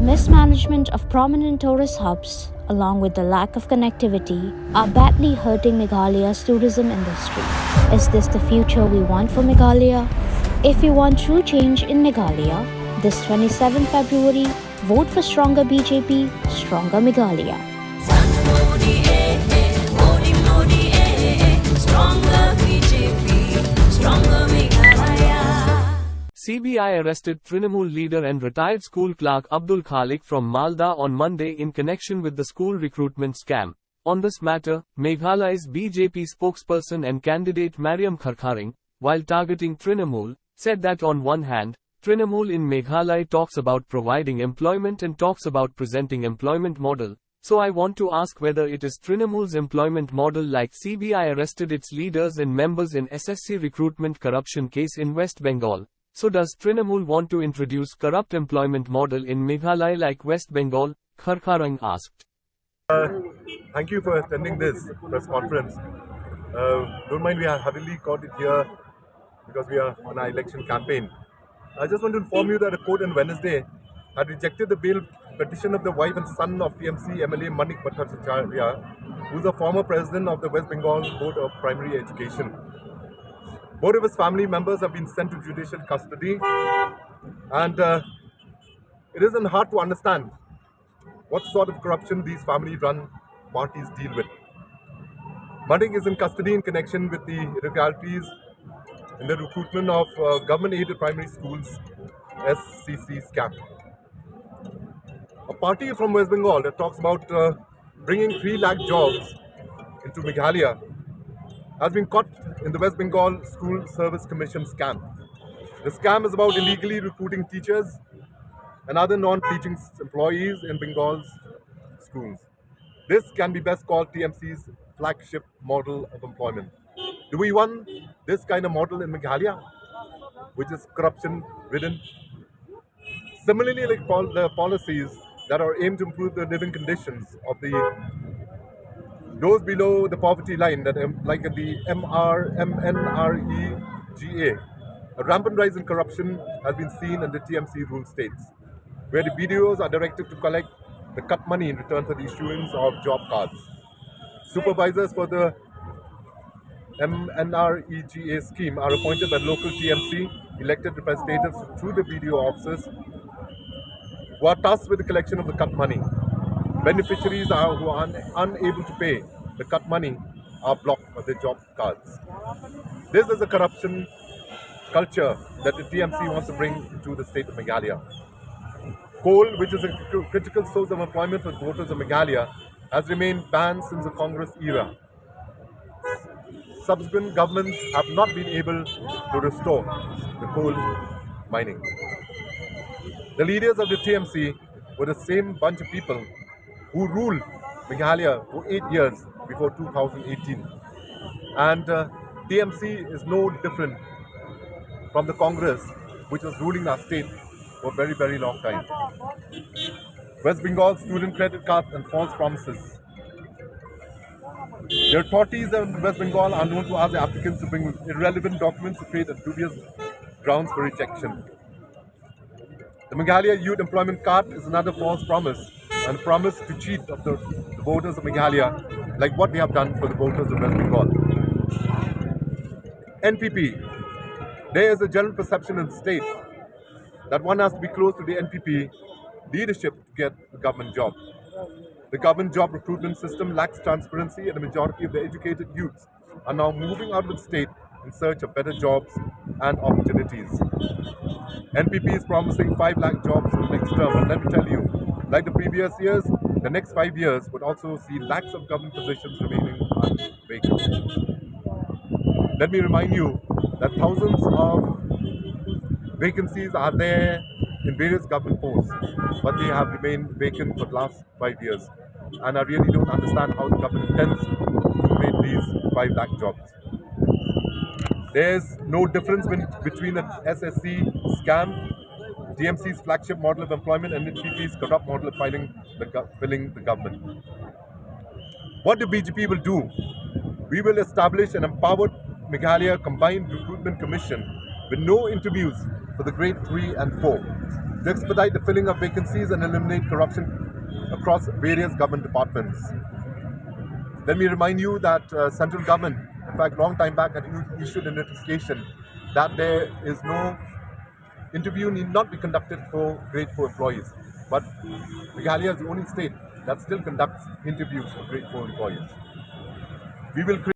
The mismanagement of prominent tourist hubs, along with the lack of connectivity, are badly hurting Meghalaya's tourism industry. Is this the future we want for Meghalaya? If you want true change in Meghalaya, this 27 February, vote for stronger BJP, stronger Meghalaya. Stronger BJP, stronger Meghalaya. CBI arrested Trinamool leader and retired school clerk Abdul Khaliq from Malda on Monday in connection with the school recruitment scam. On this matter, Meghalaya's BJP spokesperson and candidate Marihom Kharkharang, while targeting Trinamool, said that on one hand, Trinamool in Meghalaya talks about providing employment and talks about presenting employment model. So I want to ask whether it is Trinamool's employment model like CBI arrested its leaders and members in SSC recruitment corruption case in West Bengal. So does Trinamool want to introduce corrupt employment model in Meghalaya like West Bengal? Kharkharang asked. Thank you for attending this press conference. Don't mind we are heavily caught it here because we are on our election campaign. I just want to inform you that a court on Wednesday had rejected the bail petition of the wife and son of TMC MLA Manik Bhattacharya, who is a former president of the West Bengal Board of Primary Education. Both of his family members have been sent to judicial custody, and it isn't hard to understand what sort of corruption these family-run parties deal with. Manik is in custody in connection with the irregularities in the recruitment of government-aided primary schools SCC scam. A party from West Bengal that talks about bringing 3 lakh jobs into Meghalaya has been caught in the West Bengal School Service Commission scam. The scam is about illegally recruiting teachers and other non-teaching employees in Bengal's schools. This can be best called TMC's flagship model of employment. Do we want this kind of model in Meghalaya, which is corruption-ridden? Similarly, like the policies that are aimed to improve the living conditions of those below the poverty line, that like the MNREGA. A rampant rise in corruption has been seen in the TMC rule states, where the BDOs are directed to collect the cut money in return for the issuance of job cards. Supervisors for the MNREGA scheme are appointed by local TMC elected representatives through the BDO offices, who are tasked with the collection of the cut money. Beneficiaries who are unable to pay the cut money are blocked of their job cards. This is a corruption culture that the TMC wants to bring to the state of Meghalaya. Coal, which is a critical source of employment for voters of Meghalaya, has remained banned since the Congress era. Subsequent governments have not been able to restore the coal mining. The leaders of the TMC were the same bunch of people who ruled Meghalaya for 8 years before 2018. And TMC is no different from the Congress, which was ruling our state for a very, very long time. West Bengal student credit cards and false promises. The authorities in West Bengal are known to ask the applicants to bring irrelevant documents to create a dubious grounds for rejection. The Meghalaya Youth Employment Card is another false promise, and a promise to cheat of the voters of Meghalaya, like what we have done for the voters of West Bengal. NPP. There is a general perception in the state that one has to be close to the NPP leadership to get a government job. The government job recruitment system lacks transparency, and the majority of the educated youths are now moving out of the state in search of better jobs and opportunities. NPP is promising 5 lakh jobs in the next term, and let me tell you, like the previous years, the next 5 years would also see lakhs of government positions remaining vacant. Let me remind you that thousands of vacancies are there in various government posts, but they have remained vacant for the last 5 years. And I really don't understand how the government intends to create these 5 lakh jobs. There's no difference between the SSC scam, TMC's flagship model of employment, and NPP's corrupt model of filling the government. What the BJP will do, we will establish an empowered Meghalaya Combined Recruitment Commission with no interviews for the grade 3 and 4, to expedite the filling of vacancies and eliminate corruption across various government departments. Let me remind you that central government, in fact, long time back, had issued a notification that there is no interview need not be conducted for grade 4 employees. But Meghalaya is the only state that still conducts interviews for grade 4 employees. We will create